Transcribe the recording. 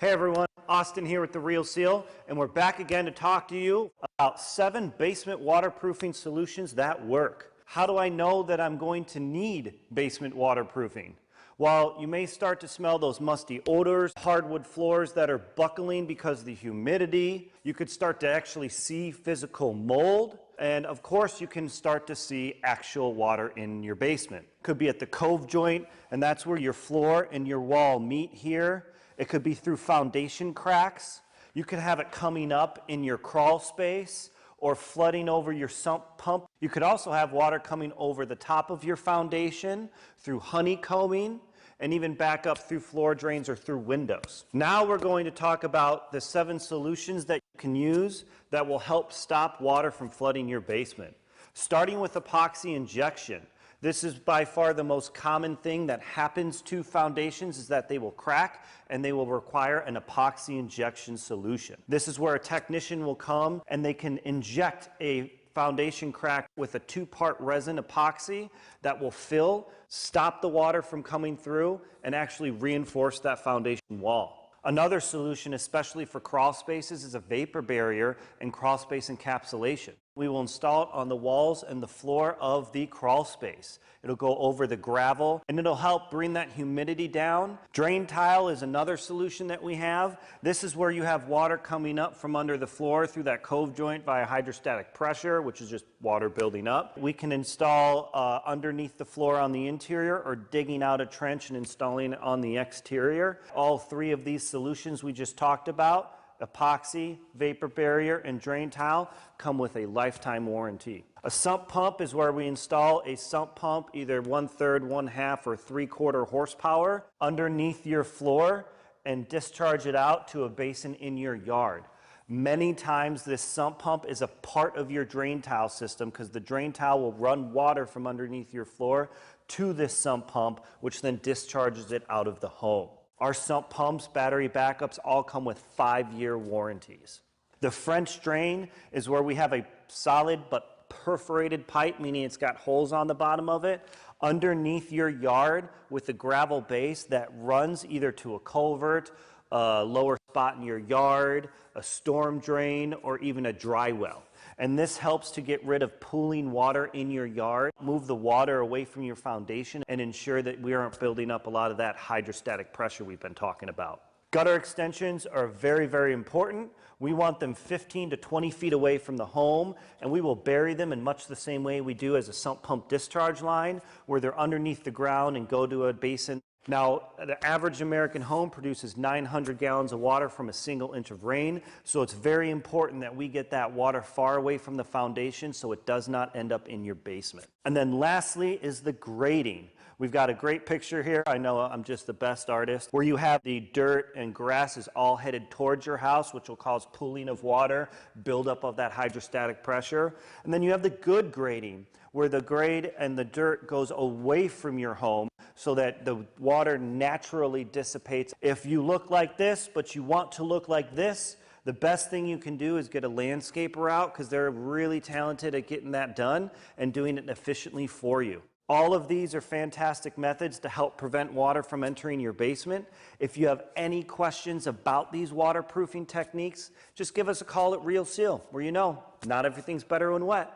Hey everyone, Austin here with The Real Seal, and we're back again to talk to you about 7 basement waterproofing solutions that work. How do I know that I'm going to need basement waterproofing? Well, you may start to smell those musty odors, hardwood floors that are buckling because of the humidity. You could start to actually see physical mold. And of course, you can start to see actual water in your basement. Could be at the cove joint, and that's where your floor and your wall meet here. It could be through foundation cracks. You could have it coming up in your crawl space or flooding over your sump pump. You could also have water coming over the top of your foundation through honeycombing and even back up through floor drains or through windows. Now we're going to talk about the 7 solutions that you can use that will help stop water from flooding your basement. Starting with epoxy injection. This is by far the most common thing that happens to foundations, is that they will crack and they will require an epoxy injection solution. This is where a technician will come and they can inject a foundation crack with a 2-part resin epoxy that will fill, stop the water from coming through, and actually reinforce that foundation wall. Another solution, especially for crawl spaces, is a vapor barrier and crawl space encapsulation. We will install it on the walls and the floor of the crawl space. It'll go over the gravel and it'll help bring that humidity down. Drain tile is another solution that we have. This is where you have water coming up from under the floor through that cove joint via hydrostatic pressure, which is just water building up. We can install underneath the floor on the interior, or digging out a trench and installing it on the exterior. All 3 of these solutions we just talked about, epoxy, vapor barrier, and drain tile, come with a lifetime warranty. A sump pump is where we install a sump pump, either 1/3, 1/2, or 3/4 horsepower underneath your floor and discharge it out to a basin in your yard. Many times this sump pump is a part of your drain tile system, because the drain tile will run water from underneath your floor to this sump pump, which then discharges it out of the home. Our sump pumps, battery backups, all come with 5-year warranties. The French drain is where we have a solid but perforated pipe, meaning it's got holes on the bottom of it, underneath your yard with a gravel base that runs either to a culvert, a lower spot in your yard, a storm drain, or even a dry well. And this helps to get rid of pooling water in your yard, move the water away from your foundation, and ensure that we aren't building up a lot of that hydrostatic pressure we've been talking about. Gutter extensions are very, very important. We want them 15 to 20 feet away from the home, and we will bury them in much the same way we do as a sump pump discharge line, where they're underneath the ground and go to a basin. Now, the average American home produces 900 gallons of water from a single inch of rain, so it's very important that we get that water far away from the foundation so it does not end up in your basement. And then lastly is the grading. We've got a great picture here. I know I'm just the best artist, where you have the dirt and grass is all headed towards your house, which will cause pooling of water, buildup of that hydrostatic pressure. And then you have the good grading, where the grade and the dirt goes away from your home so that the water naturally dissipates. If you look like this, but you want to look like this, the best thing you can do is get a landscaper out, because they're really talented at getting that done and doing it efficiently for you. All of these are fantastic methods to help prevent water from entering your basement. If you have any questions about these waterproofing techniques, just give us a call at Real Seal, where you know not everything's better when wet.